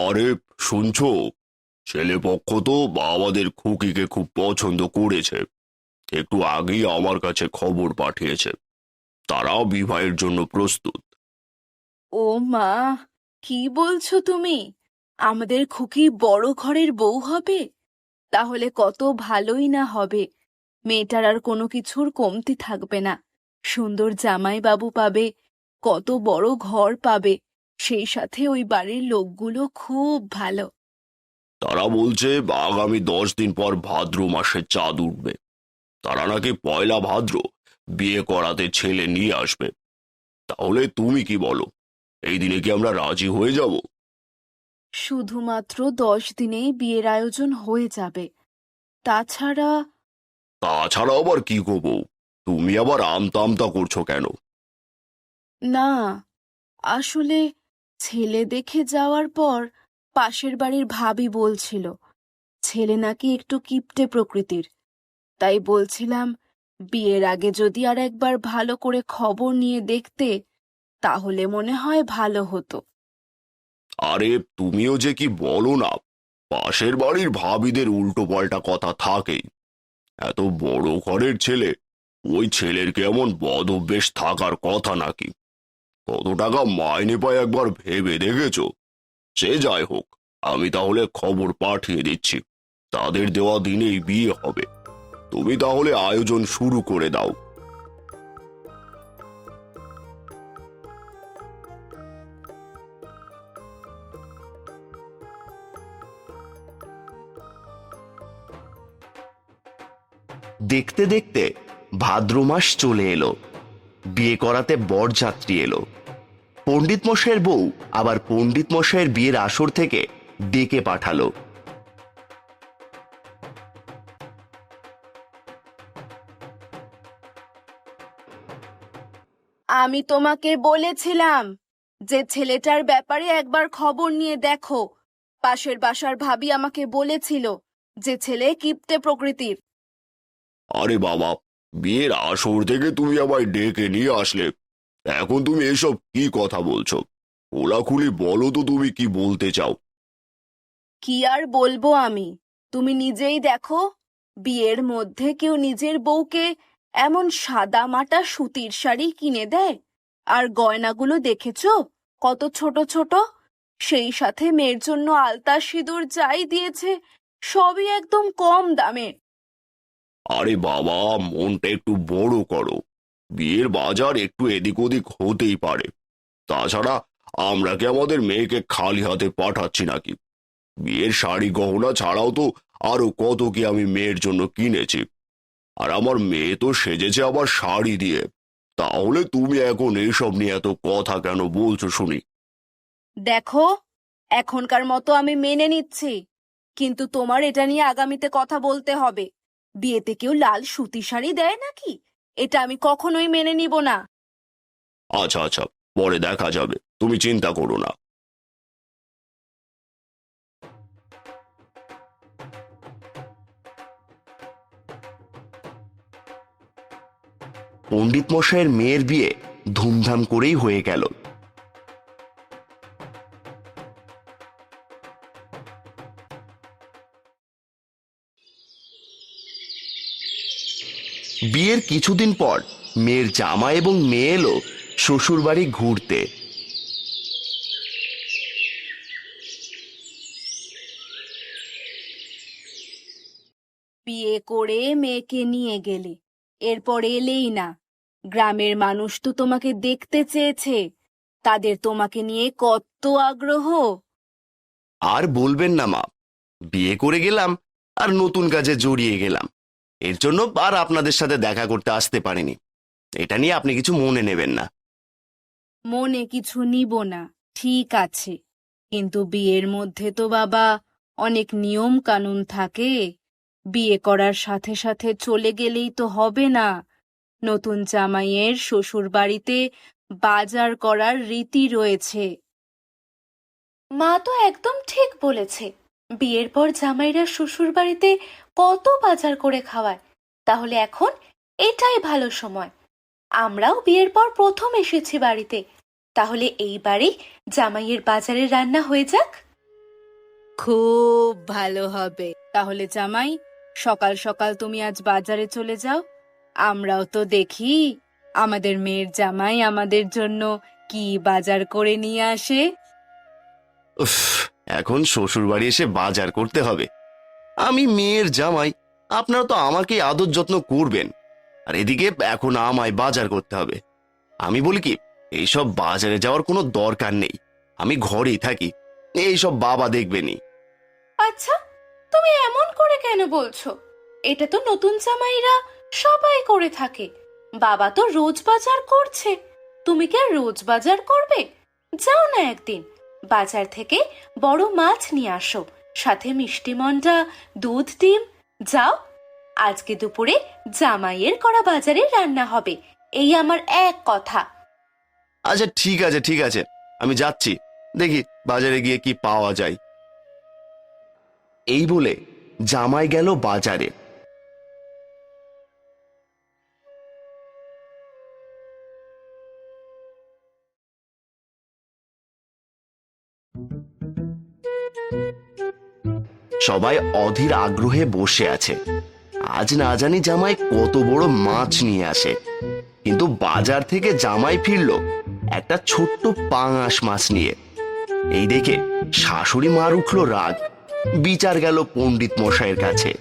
আরে, শুনছো? ছেলে পক্ষ তো আমাদের খুকিকে খুব পছন্দ করেছে। একটু আগেই আমার কাছে খবর পাঠিয়েছে, তারাও বিবাহের জন্য প্রস্তুত। ও মা, কি বলছো তুমি? আমাদের খুকি বড় ঘরের বউ হবে? তাহলে কত ভালোই না হবে। মেয়েটার আর কোনো কিছুর কমতি থাকবে না। সুন্দর জামাই বাবু পাবে, কত বড় ঘর পাবে, সেই সাথে ওই বাড়ির লোকগুলো খুব ভালো। তারা বলছে আগামী 10 দিন পর ভাদ্র মাসে চাঁদ উঠবে। তারা নাকি পয়লা ভাদ্র বিয়ে করাতে ছেলে নিয়ে আসবে। তাহলে তুমি কি বলো? এই দিনে কি আমরা রাজি হয়ে যাব? শুধুমাত্র 10 দিনেই বিয়ের আয়োজন হয়ে যাবে। তাছাড়া তাছাড়া আবার কি করবো? তুমি আবার আমতা আমতা করছো কেন? না, আসলে ছেলে দেখে যাওয়ার পর পাশের বাড়ির ভাবি বলছিল ছেলে নাকি একটু কিপটে প্রকৃতির। তাই বলছিলাম, বিয়ের আগে যদি আর একবার ভালো করে খবর নিয়ে দেখতে, তাহলে মনে হয় ভালো হতো। আরে, তুমিও যে কি বলো না! পাশের বাড়ির ভাবিদের উল্টো পাল্টা কথা থাকেই। এত বড় ঘরের ছেলে, ওই ছেলের কি এমন বদ অভ্যেস থাকার কথা নাকি? কত টাকা মাইনে পায় একবার ভেবে দেখেছো? সে যাই হোক, আমি তাহলে খবর পাঠিয়ে দিচ্ছি। তাদের দেওয়া দিনেই বিয়ে হবে। তুমি তাহলে আয়োজন শুরু করে দাও। দেখতে দেখতে ভাদ্র মাস চলে এলো। বিয়ে করাতে বরযাত্রী এলো। পণ্ডিত মশাইয়ের বউ আবার পণ্ডিত মশাইয়ের বিয়ের আসর থেকে ডেকে পাঠালো। আমি তোমাকে বলেছিলাম যে ছেলেটার ব্যাপারে একবার খবর নিয়ে দেখো। পাশের বাসার ভাবি আমাকে বলেছিল যে ছেলে কিপ্টে প্রকৃতির। আরে বাবা, বিয়ের আসর থেকে তুমি আবার ডেকে নিয়ে আসলে! এখন তুমি এসব কি কথা বলছো? খোলাখুলি বলো তো, তুমি কি বলতে চাও? কি আর বলবো আমি, তুমি নিজেই দেখো। বিয়ের মধ্যে কেউ নিজের বউকে এমন সাদা মাটা সুতির শাড়ি কিনে দেয়? আর গয়নাগুলো দেখেছো, কত ছোট ছোট। সেই সাথে মেয়ের জন্য আলতা সিঁদুর যাই দিয়েছে, সবই একদম কম দামে। আরে বাবা, মনটা একটু বড় করো। বিয়ের বাজার একটু এদিক ওদিক হতেই পারে। তাছাড়া আমরা কি আমাদের মেয়েকে খালি হাতে পাঠাচ্ছি নাকি? বিয়ের শাড়ি গহনা ছাড়াও তো আরো কত কি আমি মেয়ের জন্য কিনেছি। আর আমার মেয়ে তো সেজেছে আবার শাড়ি দিয়ে। তাহলে তুমি এখন এইসব নিয়ে এত কথা কেন বলছো শুনি? দেখো, এখনকার মতো আমি মেনে নিচ্ছি, কিন্তু তোমার এটা নিয়ে আগামীতে কথা বলতে হবে। বিয়েতে কেউ লাল সুতি শাড়ি দেয় নাকি? এটা আমি কখনোই মেনে নিব না। আচ্ছা আচ্ছা, পরে দেখা যাবে, তুমি চিন্তা করো না। পণ্ডিত মশাইয়ের মেয়ের বিয়ে ধুমধাম করেই হয়ে গেল। বিয়ের কিছুদিন পর মেয়ের জামা এবং মেয়ে এলো শ্বশুর বাড়ি ঘুরতে। বিয়ে করে মেয়েকে নিয়ে গেলে, এরপর এলেই না। গ্রামের মানুষ তো তোমাকে দেখতে চেয়েছে, তাদের তোমাকে নিয়ে কত আগ্রহ। আর বলবেন না মা, বিয়ে করে গেলাম আর নতুন কাজে জড়িয়ে গেলাম। এর জন্য আর আপনাদের সাথে দেখা করতে আসতে পারিনি। এটা নিয়ে আপনি কিছু মনে নেবেন না। মনে কিছু নিব না, ঠিক আছে, কিন্তু বিয়ের মধ্যে তো বাবা অনেক নিয়ম কানুন থাকে। বিয়ে করার সাথে সাথে চলে গেলেই তো হবে না। নতুন জামাইয়ের শ্বশুর বাড়িতে বাজার করার রীতি রয়েছে। মা তো একদম ঠিক বলেছে। বিয়ের পর জামাইরা শ্বশুর বাড়িতে কত বাজার করে খাওয়ায়। তাহলে এখন এটাই ভালো সময়। আমরাও বিয়ের পর প্রথম এসেছি বাড়িতে, তাহলে এইবারই জামাইয়ের বাজারের রান্না হয়ে যাক। খুব ভালো হবে। তাহলে জামাই, সকাল সকাল তুমি আজ বাজারে চলে যাও। আমরাও তো দেখি আমাদের মেয়ের জামাই আমাদের জন্য কি বাজার করে নিয়ে আসে। উফ, এখন শ্বশুর বাড়ি এসে বাজার করতে হবে? আমি মেয়ের জামাই, আপনারা তো আমাকেই আদর যত্ন করবেন, আর এদিকে এখন আমায় বাজার করতে হবে। আমি বলি কি, এইসব বাজারে যাওয়ার কোনো দরকার নেই, আমি ঘরেই থাকি, এইসব বাবা দেখবেনি। আচ্ছা, তুমি এমন করে কেন বলছো? এটা তো নতুন জামাইরা সবাই করে থাকে। বাবা তো রোজ বাজার করছে, তুমি কি আর রোজ বাজার করবে? যাও না একদিন বাজার থেকে বড় মাছ নিয়ে আসো, সাথে মিষ্টি মন্ডা, দুধ, ডিম। যাও, আজকে দুপুরে জামাইয়ের করা বাজারে রান্না হবে, এই আমার এক কথা। আচ্ছা ঠিক আছে ঠিক আছে, আমি যাচ্ছি, দেখি বাজারে গিয়ে কি পাওয়া যায়। এই বলে জামাই গেল বাজারে। সবাই অধীর আগ্রহে বসে আছে, আজ না জানি জামাই কত বড় মাছ নিয়ে আসে। কিন্তু বাজার থেকে জামাই ফিরল একটা ছোট্ট পাঙাশ মাছ নিয়ে। এই দেখে শাশুড়ি মার উঠল রাগ, বিচার গেল পণ্ডিত মশাইয়ের কাছে।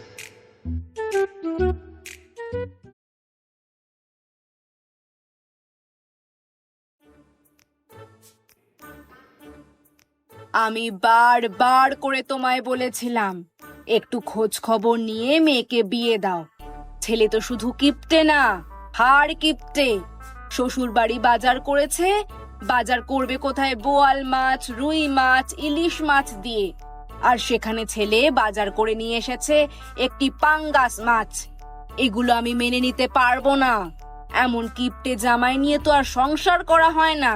আমি বারবার করে তোমায় বলেছিলাম একটু খোঁজ খবর নিয়ে মেয়েকে বিয়ে দাও। ছেলে তো শুধু কিপটে না, হাড় কিপটে। শ্বশুর বাড়ি বাজার করেছে, বাজার করবে কোথায় বোয়াল মাছ, রুই মাছ, ইলিশ মাছ দিয়ে, আর সেখানে ছেলে বাজার করে নিয়ে এসেছে একটি পাঙ্গাস মাছ। এগুলো আমি মেনে নিতে পারবো না। এমন কিপটে জামাই নিয়ে তো আর সংসার করা হয় না।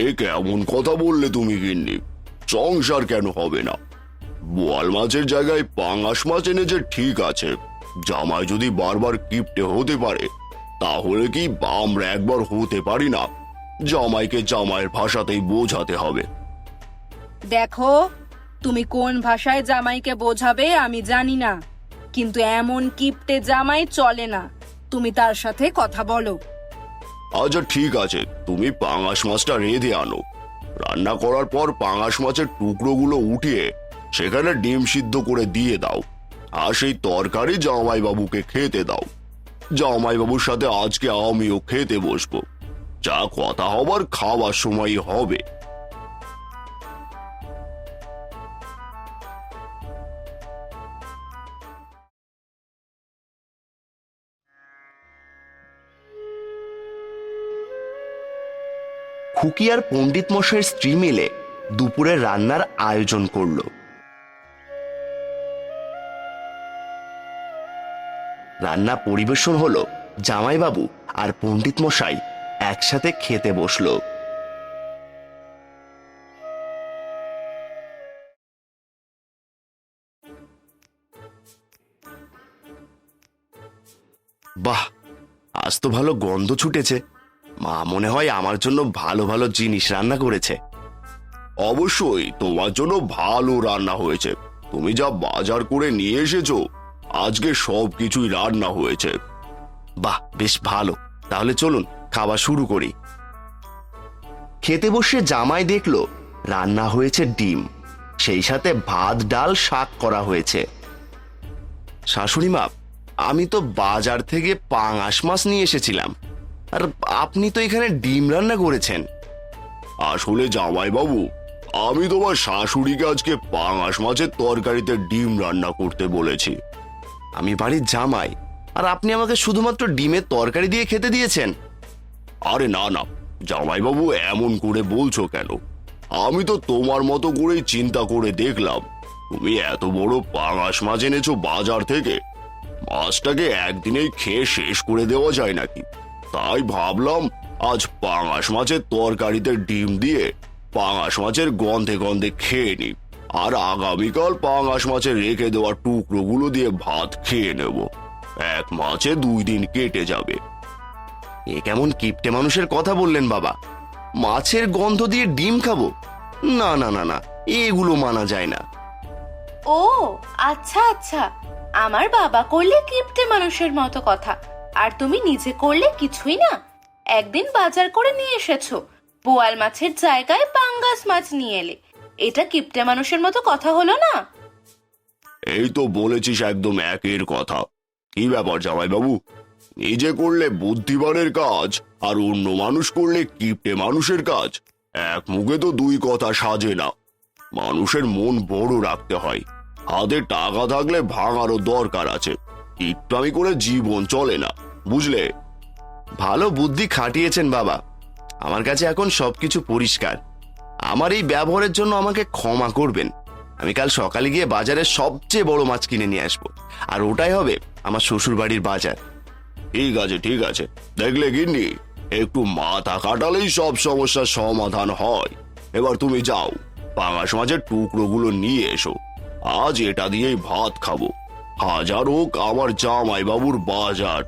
এ কেমন কথা বললে তুমি গিন্নি? সংসার কেন হবে না? বোয়াল মাছের জায়গায় পাঙাশ মাছ এনেছে ঠিক আছে, জামাই যদি বারবার কিপটে হতে পারে তাহলে কি আমরা একবার হতে পারি না? জামাইকে জামাইয়ের ভাষাতেই বোঝাতে হবে। দেখো, তুমি কোন ভাষায় জামাইকে বোঝাবে আমি জানি না, কিন্তু এমন কিপটে জামাই চলে না। তুমি তার সাথে কথা বলো। আচ্ছা ঠিক আছে, তুমি পাঙাশ মাছটা রেঁধে আনো। রান্না করার পর পাঙাশ মাছের টুকরোগুলো উঠিয়ে সেখানে ডিম সিদ্ধ করে দিয়ে দাও, আর সেই তরকারি জামাইবাবুকে খেতে দাও। জামাইবাবুর সাথে আজকে আমিও খেতে বসবো, যা কথা হবার খাওয়ার সময়ই হবে। খুকি আর পণ্ডিত মশাইয়ের স্ত্রী মিলে দুপুরের রান্নার আয়োজন করলো। রান্না পরিবেশন হলো, জামাইবাবু আর পণ্ডিত মশাই একসাথে খেতে বসলো। বাহ, আজ তো ভালো গন্ধ ছুটেছে। মা মনে হয় আমার জন্য ভালো ভালো জিনিস রান্না করেছে। অবশ্যই তোমার জন্য ভালো রান্না হয়েছে। তুমি যা বাজার করে নিয়ে এসেছো, আজকে সবকিছুই রান্না হয়েছে। বাহ, বেশ ভালো, তাহলে চলুন খাওয়া শুরু করি। খেতে বসে জামাই দেখলো রান্না হয়েছে ডিম, সেই সাথে ভাত, ডাল, শাক করা হয়েছে। শাশুড়ি মা, আমি তো বাজার থেকে পাঙাশ মাছ নিয়ে এসেছিলাম, আর আপনি তো এখানে ডিম রান্না করেছেন। আসলে জামাইবাবু, আমি তোমার শাশুড়িকে আজকে পাঙাশ মাছের তরকারিতে ডিম রান্না করতে বলেছি। আমি বাড়ির জামাই, আর আপনি আমাকে শুধুমাত্র ডিমের তরকারি দিয়ে খেতে দিয়েছেন? আরে না না জামাইবাবু, এমন করে বলছো কেন? আমি তো তোমার মতো করেই চিন্তা করে দেখলাম, তুমি এত বড় পাঙাশ মাছ এনেছো বাজার থেকে, মাছটাকে একদিনেই খেয়ে শেষ করে দেওয়া যায় নাকি? তাই ভাবলাম আজ পাঙাশ মাছের তরকারিতে ডিম দিয়ে পাঙাশ মাছের গন্ধে গন্ধে খেয়ে নি, আর আগামীকাল পাঙাশ মাছের রেখে দেওয়া টুকরোগুলো দিয়ে ভাত খেয়ে নেব। এক মাছে 2 দিন কেটে যাবে। এ কেমন কিপটে মানুষের কথা বললেন বাবা? মাছের গন্ধ দিয়ে ডিম খাবো? না না না না, এগুলো মানা যায় না। ও আচ্ছা আচ্ছা, আমার বাবা করলে কিপ্টে মানুষের মতো কথা, আর তুমি নিজে করলে কিছুই না। একদিন বাজার করে নিয়ে এসেছো, বোয়াল মাছের জায়গায় পাঙ্গাস মাছ নিয়ে এলে, এটা কিপ্টে মানুষের মতো কথা হলো না? এই তো বলেছিস একদম একের কথা। কি ব্যাপার জামাইবাবু, নিজে করলে বুদ্ধিমানের কাজ আর অন্য মানুষ করলে কিপটে মানুষের কাজ, এক মুখে তো দুই কথা সাজে না। মানুষের মন বড় রাখতে হয়, হাতে টাকা থাকলে ভাঙারও দরকার আছে। কিপটামি করে জীবন চলে না, বুঝলে? ভালো বুদ্ধি খাটিয়েছেন বাবা, আমার কাছে এখন সবকিছু পরিষ্কার। আমার এই ব্যবহারের জন্য আমাকে ক্ষমা করবেন। আমি কাল সকালে গিয়ে বাজারে সবচেয়ে বড় মাছ কিনে নিয়ে আসবো, আর ওটাই হবে আমার শ্বশুর বাড়ির বাজার। ঠিক আছে ঠিক আছে, দেখলে গিন্নি, একটু মাথা খাটালেই সব সমস্যার সমাধান হয়। এবার তুমি যাও, পাঙাশ মাছের টুকরোগুলো নিয়ে এসো। আজ এটা দিয়েই ভাত খাবো। হাজার হোক আমার জামাইবাবুর বাজার।